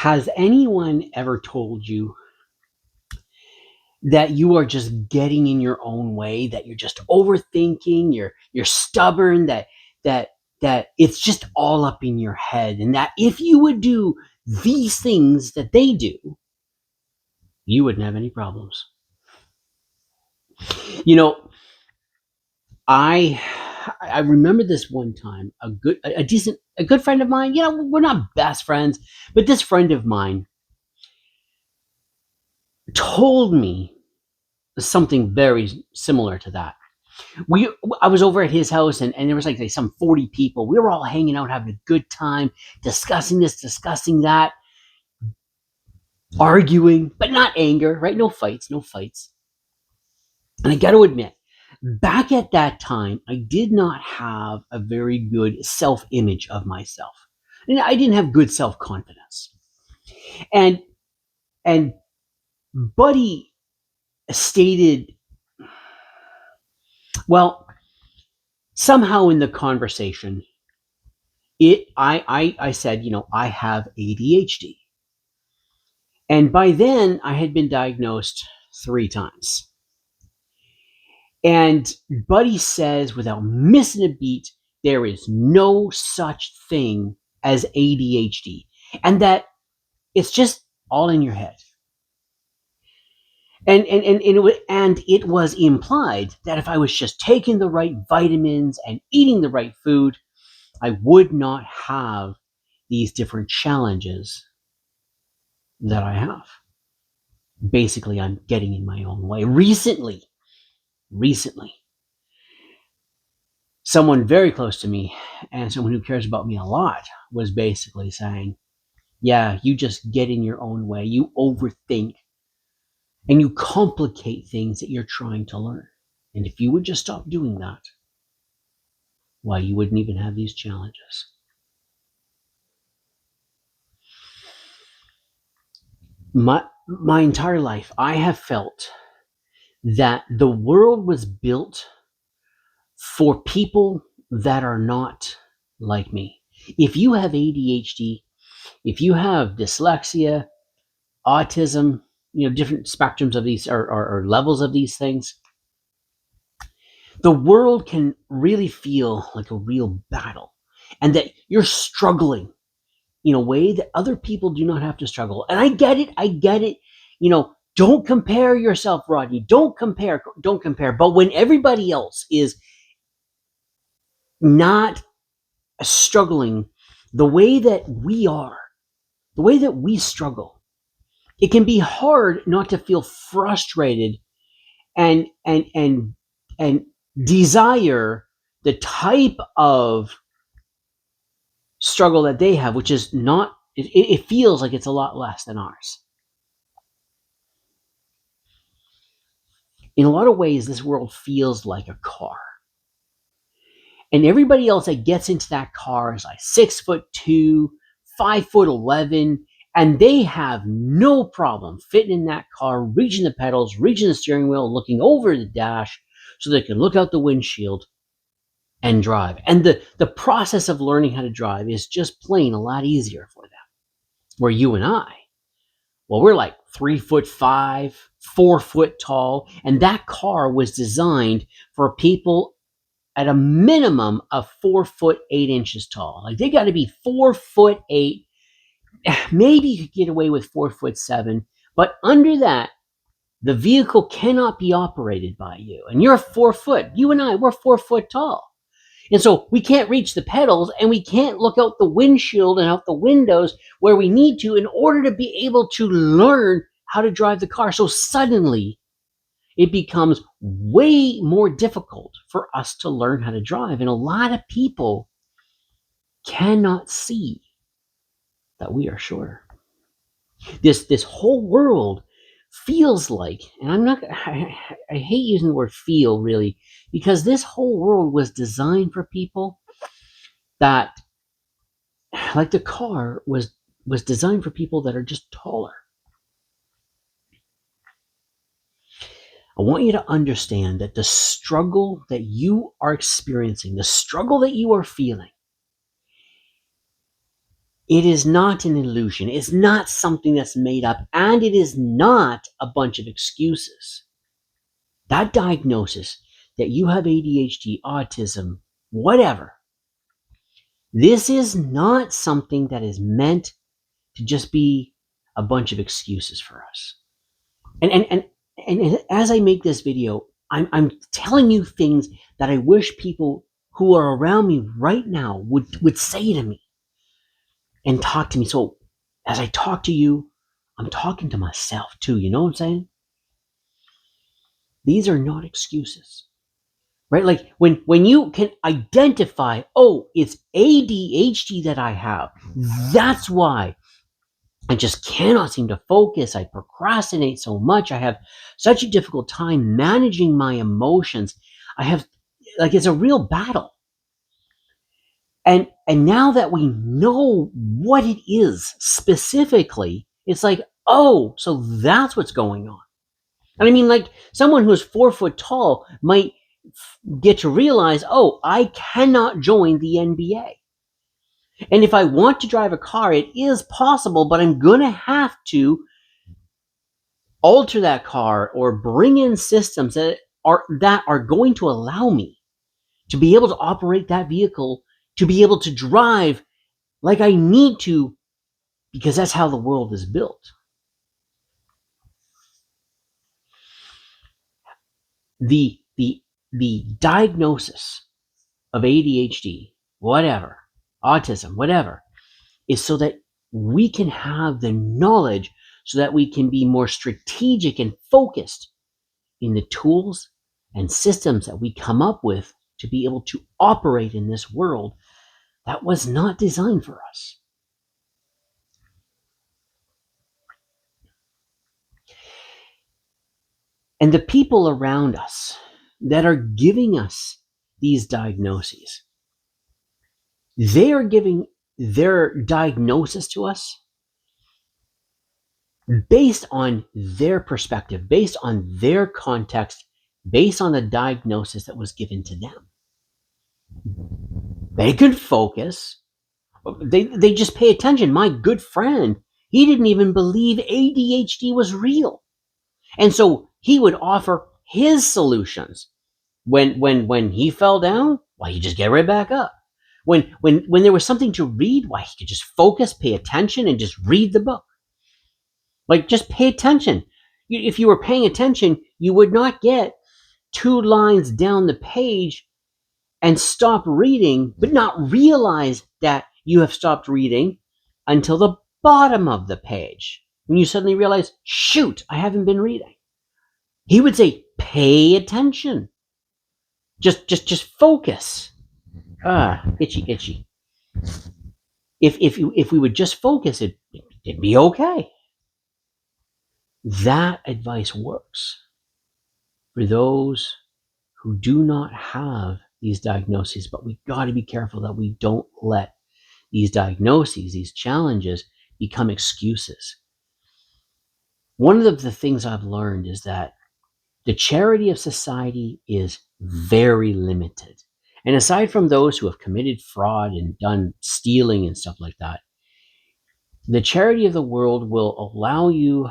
Has anyone ever told you that you are just getting in your own way, that you're just overthinking, you're stubborn, that it's just all up in your head, and that if you would do these things that they do, you wouldn't have any problems? You know, I I remember this one time, a good friend of mine. We're not best friends, but this friend of mine told me something very similar to that. we I was over at his house, and there was like some 40 people. We were all hanging out, having a good time, discussing this, discussing that, arguing, but not anger, right? No fights, no fights. And I got to admit, back at that time, I did not have a very good self-image of myself. And I didn't have good self-confidence. And and Buddy stated, well, somehow in the conversation, I said, I have ADHD. And by then I had been diagnosed 3 times. And Buddy says, without missing a beat, there is no such thing as ADHD, and that it's just all in your head. And it was implied that if I was just taking the right vitamins and eating the right food, I would not have these different challenges that I have. Basically, I'm getting in my own way. Recently, someone very close to me and someone who cares about me a lot was basically saying, yeah, you just get in your own way. You overthink and you complicate things that you're trying to learn. And if you would just stop doing that, why, you wouldn't even have these challenges. My entire life, I have felt that the world was built for people that are not like me. If you have ADHD, if you have dyslexia, autism, different spectrums of these or levels of these things, the world can really feel like a real battle, and that you're struggling in a way that other people do not have to struggle. And I get it. Don't compare yourself, Rodney. Don't compare. But when everybody else is not struggling the way that we are, the way that we struggle, it can be hard not to feel frustrated and desire the type of struggle that they have, which is not, it feels like it's a lot less than ours. In a lot of ways, this world feels like a car. And everybody else that gets into that car is like 6'2", 5'11", and they have no problem fitting in that car, reaching the pedals, reaching the steering wheel, looking over the dash so they can look out the windshield and drive. And the process of learning how to drive is just plain a lot easier for them. Where you and I, well, we're like 3'5", 4 foot tall, and that car was designed for people at a minimum of 4'8" tall. Like, they got to be 4'8". Maybe you could get away with 4'7", but under that, the vehicle cannot be operated by you. And you're 4 foot. You and I, we're 4 foot tall. And so we can't reach the pedals, and we can't look out the windshield and out the windows where we need to in order to be able to learn how to drive the car. So suddenly it becomes way more difficult for us to learn how to drive. And a lot of people cannot see that we are shorter. This whole world feels like, and I hate using the word feel, really, because this whole world was designed for people that, like the car was designed for people that are just taller. I want you to understand that the struggle that you are experiencing, the struggle that you are feeling, It is not an illusion. It's not something that's made up, and it is not a bunch of excuses. That diagnosis that you have ADHD, autism, whatever, this is not something that is meant to just be a bunch of excuses for us. And as I make this video, I'm telling you things that I wish people who are around me right now would say to me and talk to me. So as I talk to you, I'm talking to myself too. You know what I'm saying? These are not excuses, right? Like when you can identify, oh, it's ADHD that I have. That's why I just cannot seem to focus. I procrastinate so much. I have such a difficult time managing my emotions. I have, like, it's a real battle. And now that we know what it is specifically, it's like, oh, so that's what's going on. And I mean, like, someone who's 4 foot tall might get to realize, oh, I cannot join the NBA. And if I want to drive a car, it is possible, but I'm going to have to alter that car or bring in systems that are going to allow me to be able to operate that vehicle, to be able to drive like I need to, because that's how the world is built. The diagnosis of ADHD, whatever, autism, whatever, is so that we can have the knowledge, so that we can be more strategic and focused in the tools and systems that we come up with to be able to operate in this world that was not designed for us. And the people around us that are giving us these diagnoses, they are giving their diagnosis to us based on their perspective, based on their context, based on the diagnosis that was given to them. They could focus. They just pay attention. My good friend, he didn't even believe ADHD was real. And so he would offer his solutions. When he fell down, why, he just get right back up. When there was something to read, why, he could just focus, pay attention, and just read the book. Like, just pay attention. If you were paying attention, you would not get 2 lines down the page and stop reading, but not realize that you have stopped reading until the bottom of the page, when you suddenly realize, shoot, I haven't been reading. He would say, pay attention. Just focus. Itchy. If we would just focus, it'd be okay. That advice works for those who do not have these diagnoses, but we got to be careful that we don't let these diagnoses, these challenges, become excuses. One of the things I've learned is that the charity of society is very limited. And aside from those who have committed fraud and done stealing and stuff like that, the charity of the world will allow you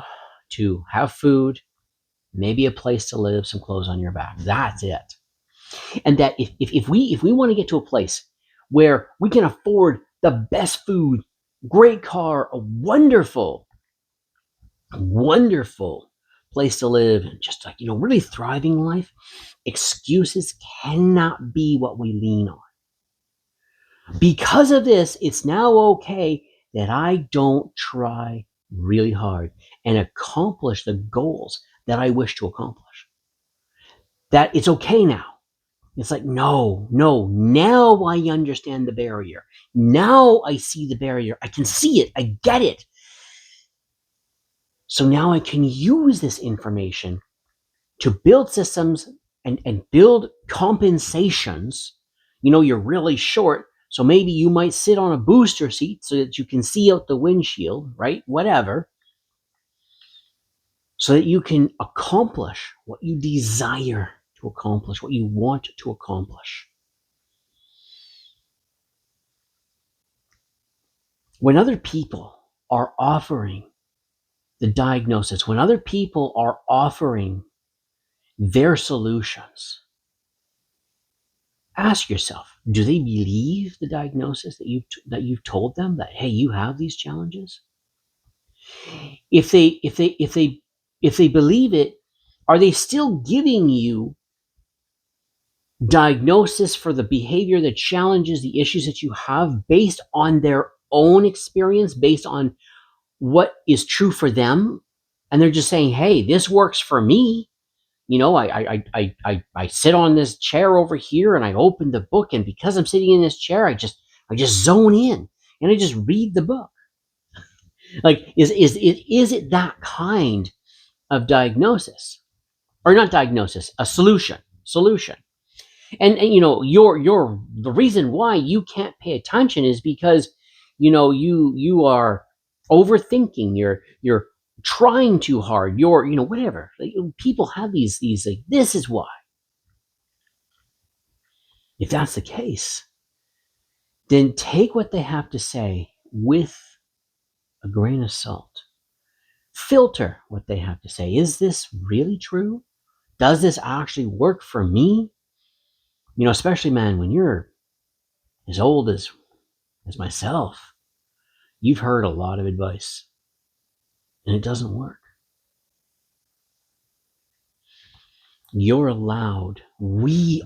to have food, maybe a place to live, some clothes on your back. That's it. And that if we want to get to a place where we can afford the best food, great car, a wonderful place to live, and just, like, really thriving life, excuses cannot be what we lean on. Because of this, it's now okay that I don't try really hard and accomplish the goals that I wish to accomplish. That it's okay now. It's like, no, now I understand the barrier. Now I see the barrier. I can see it. I get it. So now I can use this information to build systems and build compensations. You're really short, so maybe you might sit on a booster seat so that you can see out the windshield, right? Whatever. So that you can accomplish what you desire to accomplish, what you want to accomplish. When other people are offering the diagnosis, when other people are offering their solutions, ask yourself, do they believe the diagnosis that you've told them, that hey, you have these challenges? If they believe it, are they still giving you diagnosis for the behavior, the challenges, the issues that you have based on their own experience, based on what is true for them? And they're just saying, hey, this works for me. You know, I sit on this chair over here and I open the book, and because I'm sitting in this chair, I just zone in and I just read the book. Like, is it that kind of diagnosis? Or not diagnosis, a solution. And you know, your the reason why you can't pay attention is because, you know, you are overthinking, you're trying too hard, you're, you know, whatever. Like, people have these like, this is why. If that's the case, then take what they have to say with a grain of salt. Filter what they have to say. Is this really true? Does this actually work for me? You know, especially, man, when you're as old as myself, you've heard a lot of advice and it doesn't work. We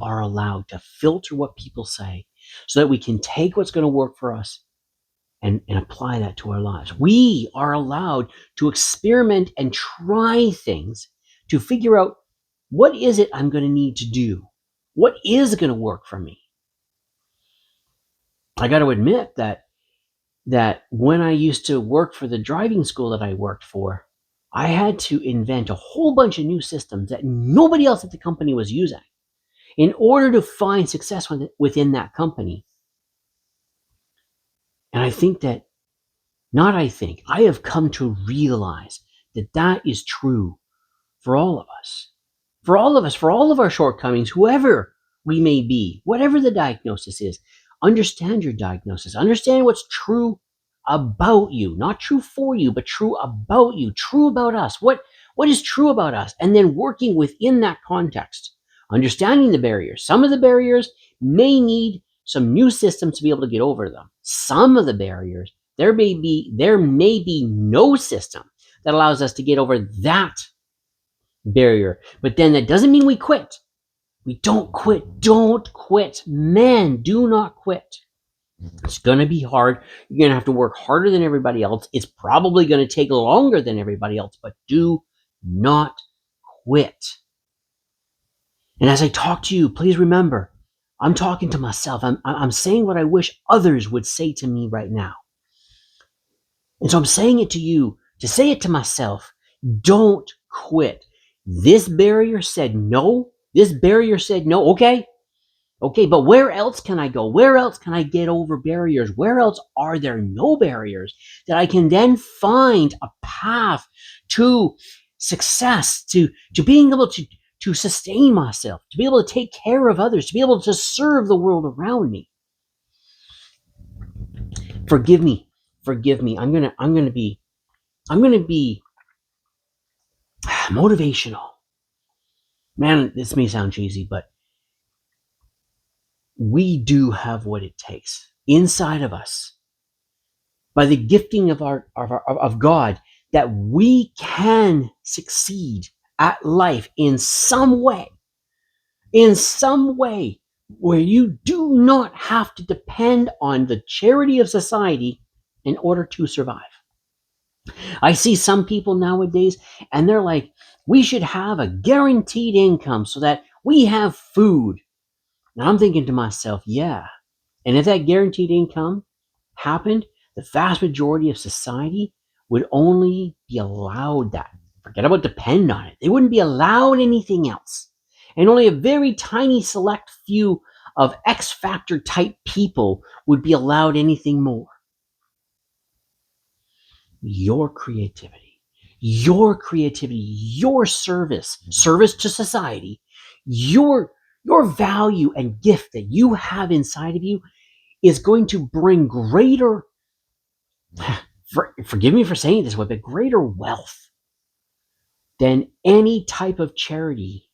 are allowed to filter what people say so that we can take what's going to work for us and apply that to our lives. We are allowed to experiment and try things to figure out, what is it I'm going to need to do? What is going to work for me? I got to admit that when I used to work for the driving school that I worked for, I had to invent a whole bunch of new systems that nobody else at the company was using in order to find success within that company. And I have come to realize that is true for all of us. For all of us, for all of our shortcomings, whoever we may be, whatever the diagnosis is, understand your diagnosis. Understand what's true about you, not true for you, but true about you, true about us. What is true about us? And then working within that context, understanding the barriers. Some of the barriers may need some new systems to be able to get over them. Some of the barriers, there may be no system that allows us to get over that barrier. But then that doesn't mean we quit. We don't quit. Don't quit. Man, do not quit. It's going to be hard. You're going to have to work harder than everybody else. It's probably going to take longer than everybody else, but do not quit. And as I talk to you, please remember, I'm talking to myself. I'm saying what I wish others would say to me right now. And so I'm saying it to you, to say it to myself. Don't quit. This barrier said no. This barrier said no. Okay, but where else can I go? Where else can I get over barriers? Where else are there no barriers that I can then find a path to success, to being able to sustain myself, to be able to take care of others, to be able to serve the world around me? Forgive me. I'm gonna be motivational. Man, this may sound cheesy, but we do have what it takes inside of us, by the gifting of God, that we can succeed at life in some way, where you do not have to depend on the charity of society in order to survive. I see some people nowadays, and they're like, we should have a guaranteed income so that we have food. And I'm thinking to myself, yeah. And if that guaranteed income happened, the vast majority of society would only be allowed that. Forget about depend on it. They wouldn't be allowed anything else. And only a very tiny select few of X Factor type people would be allowed anything more. Your creativity, your service to society, your value and gift that you have inside of you is going to bring greater forgive me for saying it this way, but greater wealth than any type of charity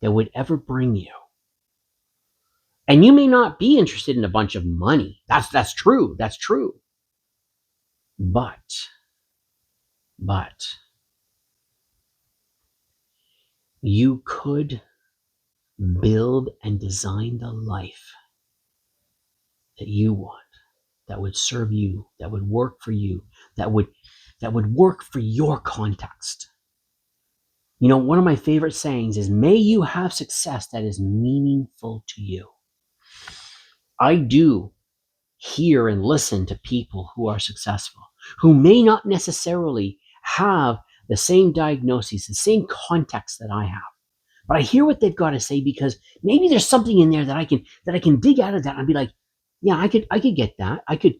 that would ever bring you. And you may not be interested in a bunch of money. That's true. That's true. But you could build and design the life that you want, that would serve you, that would work for you, that would work for your context. You know, one of my favorite sayings is, may you have success that is meaningful to you. I do hear and listen to people who are successful, who may not necessarily have the same diagnoses, the same context that I have. But I hear what they've got to say, because maybe there's something in there that I can dig out of that and be like, yeah, I could get that. I could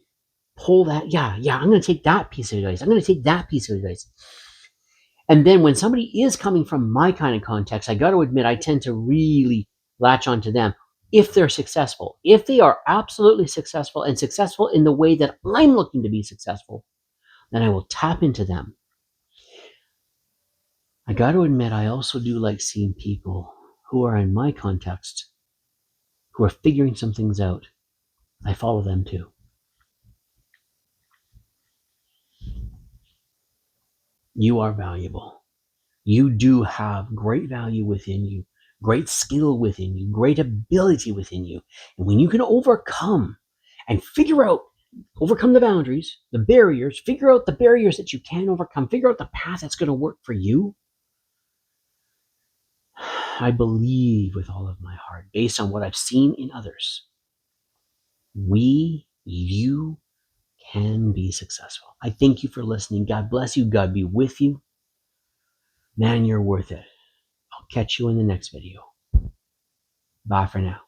pull that. Yeah, I'm going to take that piece of advice. I'm going to take that piece of advice. And then when somebody is coming from my kind of context, I got to admit, I tend to really latch onto them. If they're successful, if they are absolutely successful and successful in the way that I'm looking to be successful, then I will tap into them. I got to admit, I also do like seeing people who are in my context, who are figuring some things out. I follow them too. You are valuable. You do have great value within you, great skill within you, great ability within you. And when you can overcome and overcome the boundaries, the barriers, figure out the barriers that you can overcome, figure out the path that's going to work for you, I believe with all of my heart, based on what I've seen in others, you can be successful. I thank you for listening. God bless you. God be with you. Man, you're worth it. I'll catch you in the next video. Bye for now.